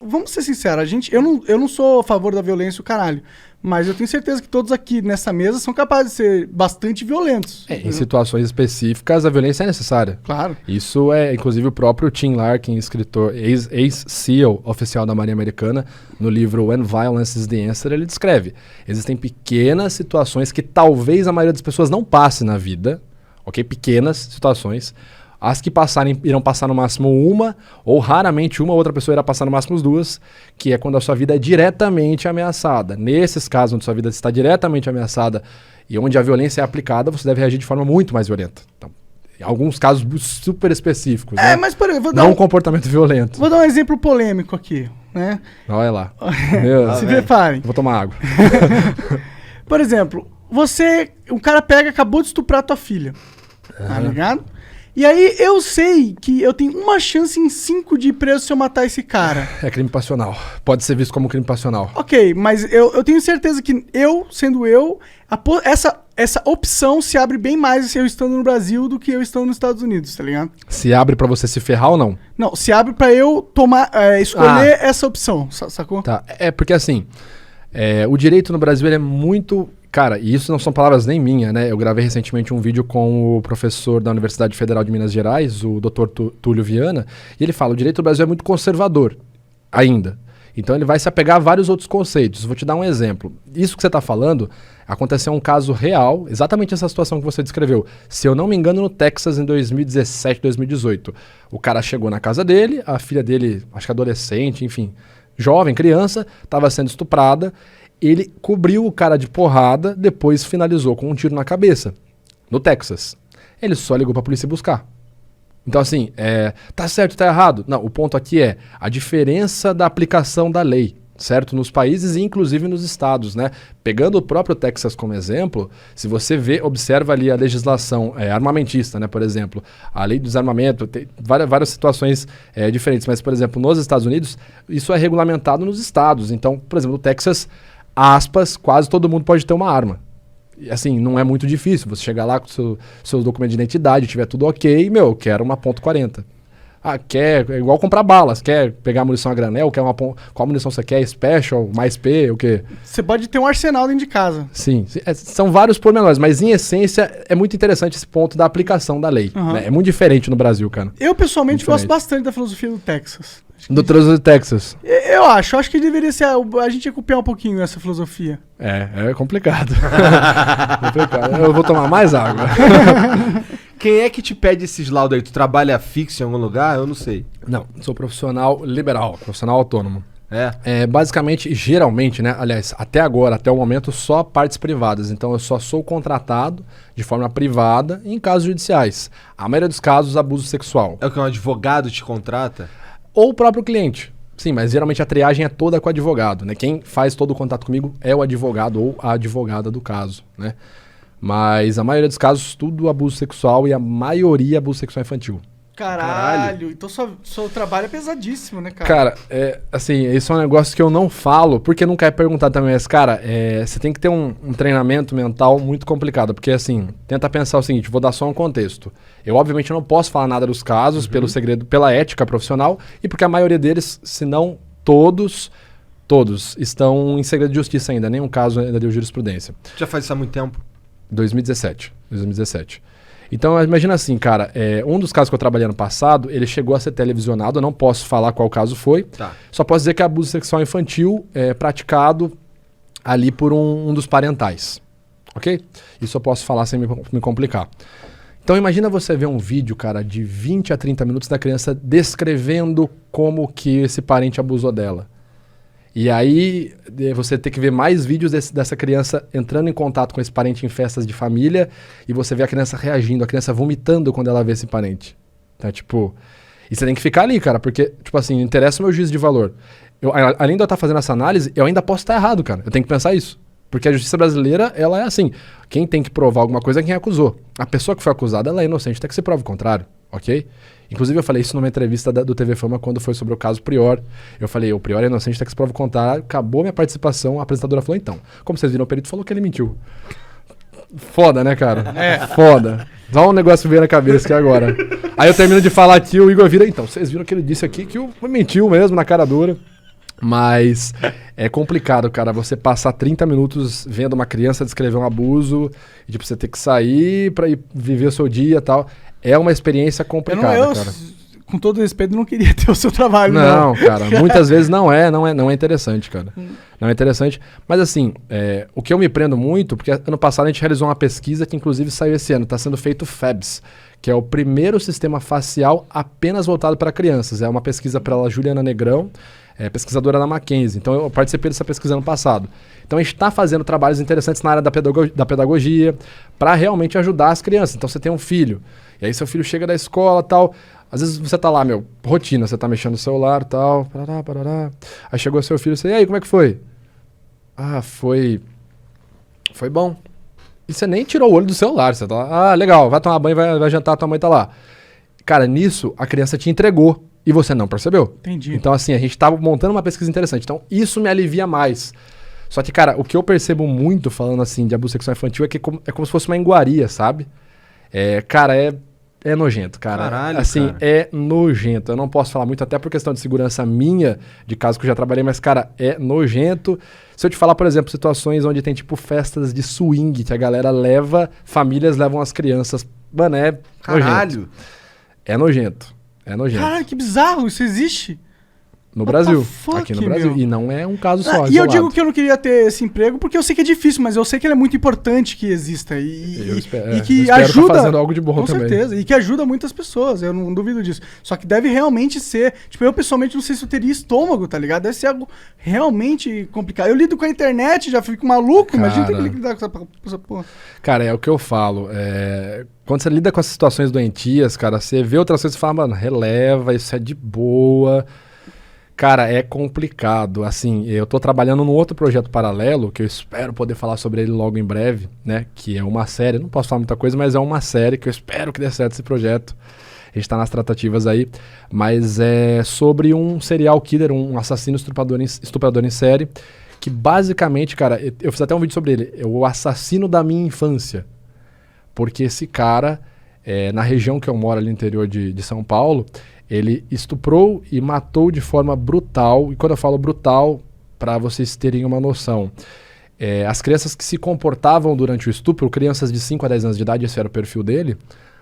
vamos ser sinceros, eu não sou a favor da violência o caralho, mas eu tenho certeza que todos aqui nessa mesa são capazes de ser bastante violentos. Em situações específicas, a violência é necessária. Claro. Isso é, inclusive, o próprio Tim Larkin, escritor, ex-SEAL oficial da Marinha Americana, no livro When Violence is the Answer, ele descreve. Existem pequenas situações que talvez a maioria das pessoas não passe na vida, ok? Pequenas situações. As que passarem, irão passar no máximo uma, ou raramente uma outra pessoa irá passar no máximo duas, que é quando a sua vida é diretamente ameaçada. Nesses casos onde sua vida está diretamente ameaçada e onde a violência é aplicada, você deve reagir de forma muito mais violenta. Então, em alguns casos super específicos, né? Mas por exemplo, não um comportamento violento. Vou dar um exemplo polêmico aqui, né? Olha lá. Se preparem. Vou tomar água. Por exemplo, um cara acabou de estuprar tua filha, tá ligado? E aí eu sei que eu tenho uma chance em 5 de ir preso se eu matar esse cara. É crime passional. Pode ser visto como crime passional. Ok, mas eu tenho certeza que essa opção se abre bem mais se eu estando no Brasil do que eu estando nos Estados Unidos, tá ligado? Se abre pra você se ferrar ou não? Não, se abre pra eu escolher essa opção, sacou? Tá, porque assim, o direito no Brasil ele é muito... Cara, e isso não são palavras nem minhas, né? Eu gravei recentemente um vídeo com o professor da Universidade Federal de Minas Gerais, o Dr. Túlio Viana, e ele fala, o direito do Brasil é muito conservador, ainda. Então ele vai se apegar a vários outros conceitos. Vou te dar um exemplo. Isso que você está falando, aconteceu um caso real, exatamente essa situação que você descreveu. Se eu não me engano, no Texas, em 2017, 2018. O cara chegou na casa dele, a filha dele, acho que adolescente, enfim, jovem, criança, estava sendo estuprada. Ele cobriu o cara de porrada, depois finalizou com um tiro na cabeça, no Texas. Ele só ligou pra polícia buscar. Então assim, tá certo, tá errado? Não, o ponto aqui é a diferença da aplicação da lei, certo? Nos países e inclusive nos estados, né? Pegando o próprio Texas como exemplo, se você observa ali a legislação armamentista, né? Por exemplo, a lei do desarmamento, tem várias situações diferentes, mas por exemplo, nos Estados Unidos, isso é regulamentado nos estados. Então, por exemplo, no Texas, aspas, quase todo mundo pode ter uma arma. E, assim, não é muito difícil. Você chegar lá com seus documentos de identidade, tiver tudo ok, eu quero uma .40. É igual comprar balas. Quer pegar munição a granel? Qual munição você quer? Special? Mais P? O quê? Você pode ter um arsenal dentro de casa. Sim. São vários pormenores, mas em essência é muito interessante esse ponto da aplicação da lei. Uhum. Né? É muito diferente no Brasil, cara. Eu, pessoalmente, gosto bastante da filosofia do Texas. Do trânsito de Texas. Eu acho que deveria ser. A gente ia copiar um pouquinho essa filosofia. É complicado. Complicado. Eu vou tomar mais água. Quem é que te pede esses laudos aí? Tu trabalha fixo em algum lugar? Eu não sei. Não, sou profissional liberal, profissional autônomo. Basicamente, geralmente, né? Aliás, até agora, até o momento, só partes privadas. Então, eu só sou contratado de forma privada em casos judiciais. A maioria dos casos, abuso sexual. É o que um advogado te contrata? Ou o próprio cliente. Sim, mas geralmente a triagem é toda com o advogado, né? Quem faz todo o contato comigo é o advogado ou a advogada do caso, né? Mas a maioria dos casos, tudo abuso sexual e a maioria abuso sexual infantil. Caralho. Então seu trabalho é pesadíssimo, né, cara? Cara, assim, esse é um negócio que eu não falo, porque não quero perguntar também, mas, cara, você tem que ter um treinamento mental muito complicado, porque, assim, tenta pensar o seguinte, vou dar só um contexto. Eu, obviamente, não posso falar nada dos casos, pelo segredo, pela ética profissional, e porque a maioria deles, se não todos estão em segredo de justiça ainda, nenhum caso ainda deu jurisprudência. Já faz isso há muito tempo? 2017. Então, imagina assim, cara, um dos casos que eu trabalhei ano passado, ele chegou a ser televisionado, eu não posso falar qual caso foi, só posso dizer que é abuso sexual infantil praticado ali por um dos parentais, ok? Isso eu posso falar sem me complicar. Então, imagina você ver um vídeo, cara, de 20 a 30 minutos da criança descrevendo como que esse parente abusou dela. E aí, você tem que ver mais vídeos dessa criança entrando em contato com esse parente em festas de família e você vê a criança reagindo, a criança vomitando quando ela vê esse parente. Então, tipo... E você tem que ficar ali, cara, porque, tipo assim, interessa o meu juízo de valor. Além de eu estar fazendo essa análise, eu ainda posso estar errado, cara. Eu tenho que pensar isso. Porque a justiça brasileira, ela é assim. Quem tem que provar alguma coisa é quem acusou. A pessoa que foi acusada, ela é inocente, até que se prove o contrário, ok? Inclusive, eu falei isso numa entrevista do TV Fama quando foi sobre o caso Prior. Eu falei, o Prior é inocente, até que se prove o contrário. Acabou minha participação, a apresentadora falou, então, como vocês viram, o perito falou que ele mentiu. Foda, né, cara? Foda. Só um negócio veio na cabeça aqui agora. Aí eu termino de falar aqui, o Igor vira, então, vocês viram que ele disse aqui que mentiu mesmo, na cara dura. Mas é complicado, cara, você passar 30 minutos vendo uma criança descrever um abuso e tipo, você ter que sair pra ir viver o seu dia e tal. É uma experiência complicada, cara. Com todo respeito, não queria ter o seu trabalho, não. Não, cara, muitas vezes não é interessante, cara. Não é interessante. Mas assim, o que eu me prendo muito, porque ano passado a gente realizou uma pesquisa que inclusive saiu esse ano, tá sendo feito o FABS, que é o primeiro sistema facial apenas voltado para crianças. É uma pesquisa pela Juliana Negrão, pesquisadora da Mackenzie. Então eu participei dessa pesquisa ano passado. Então a gente está fazendo trabalhos interessantes na área da pedagogia para realmente ajudar as crianças. Então você tem um filho, e aí seu filho chega da escola e tal, às vezes você tá lá, rotina, você tá mexendo no celular e tal, parará. Aí chegou seu filho e você, e aí, como é que foi? Ah, foi bom. E você nem tirou o olho do celular, você tá lá, legal, vai tomar banho, vai jantar, tua mãe tá lá. Cara, nisso a criança te entregou e você não percebeu. Entendi. Então assim, a gente tá montando uma pesquisa interessante. Então isso me alivia mais. Só que, cara, o que eu percebo muito falando assim de abuso sexual infantil é que é como se fosse uma iguaria, sabe? Cara, é nojento, cara. Caralho, assim, cara. É nojento. Eu não posso falar muito, até por questão de segurança minha, de caso que eu já trabalhei, mas, cara, é nojento. Se eu te falar, por exemplo, situações onde tem, tipo, festas de swing, que a galera famílias levam as crianças. Mano, é Caralho. nojento. É nojento. Caralho, que bizarro, isso existe? No What Brasil. the fuck, Aqui no Brasil. meu? E não é um caso só. E eu digo que eu não queria ter esse emprego porque eu sei que é difícil, mas eu sei que ele é muito importante que exista. Eu espero, e que eu espero ajuda. tá fazendo algo de bom com também. certeza. E que ajuda muitas pessoas, eu não duvido disso. Só que deve realmente ser. Tipo, eu pessoalmente não sei se eu teria estômago, tá ligado? Deve ser algo realmente complicado. Eu lido com a internet, já fico maluco, imagina ter que lidar com essa porra. Cara, é o que eu falo. Quando você lida com essas situações doentias, cara, você vê outras coisas e fala, mano, releva, isso é de boa. Cara, é complicado. Assim, eu tô trabalhando num outro projeto paralelo, que eu espero poder falar sobre ele logo em breve, né? Que é uma série, não posso falar muita coisa, mas é uma série que eu espero que dê certo esse projeto. A gente tá nas tratativas aí. Mas é sobre um serial killer, um assassino estuprador em série, que basicamente, cara, eu fiz até um vídeo sobre ele, é o assassino da minha infância. Porque esse cara, na região que eu moro, ali no interior de São Paulo, ele estuprou e matou de forma brutal. E quando eu falo brutal, para vocês terem uma noção, as crianças que se comportavam durante o estupro, crianças de 5 a 10 anos de idade, esse era o perfil dele,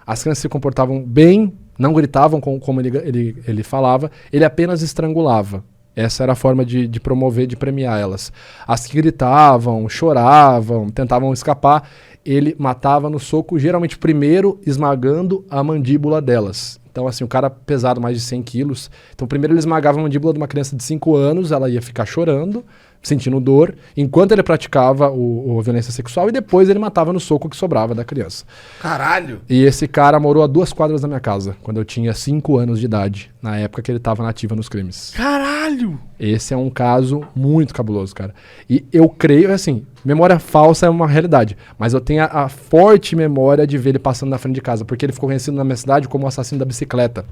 as crianças se comportavam bem, não gritavam como ele falava, ele apenas estrangulava. Essa era a forma de promover, de premiar elas. As que gritavam, choravam, tentavam escapar, ele matava no soco, geralmente primeiro esmagando a mandíbula delas. Então, assim, o cara pesado mais de 100 quilos. Então, primeiro ele esmagava a mandíbula de uma criança de 5 anos, ela ia ficar chorando, sentindo dor, enquanto ele praticava a violência sexual, e depois ele matava no soco que sobrava da criança. Caralho! E esse cara morou a 2 quadras da minha casa, quando eu tinha 5 anos de idade, na época que ele estava na ativa nos crimes. Caralho! Esse é um caso muito cabuloso, cara. E eu creio, assim, memória falsa é uma realidade, mas eu tenho a forte memória de ver ele passando na frente de casa, porque ele ficou conhecido na minha cidade como o assassino da bicicleta.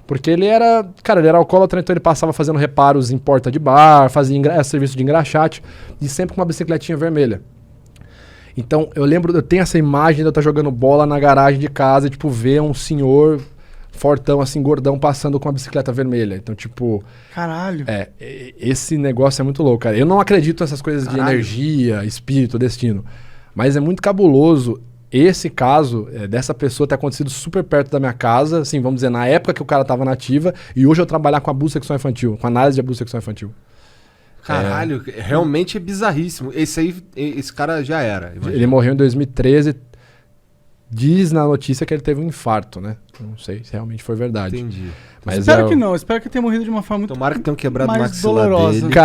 Porque ele era alcoólatra, então ele passava fazendo reparos em porta de bar, fazia serviço de engraxate, e sempre com uma bicicletinha vermelha. Então, eu tenho essa imagem de eu estar jogando bola na garagem de casa e, tipo, ver um senhor fortão, assim, gordão, passando com uma bicicleta vermelha. Então, tipo... Caralho. Esse negócio é muito louco, cara. Eu não acredito nessas coisas de energia, espírito, destino. Mas é muito cabuloso esse caso dessa pessoa ter acontecido super perto da minha casa, assim, vamos dizer, na época que o cara tava na ativa, e hoje eu trabalhar com abuso sexual infantil, com análise de abuso sexual infantil. Caralho, realmente é bizarríssimo. Esse cara já era. Imagina. Ele morreu em 2013. Diz na notícia que ele teve um infarto, né? Não sei se realmente foi verdade. Entendi. Mas espero que não, espero que tenha morrido de uma forma muito Tomara que tenham quebrado o mais maxilar dolorosa. dele. Cara,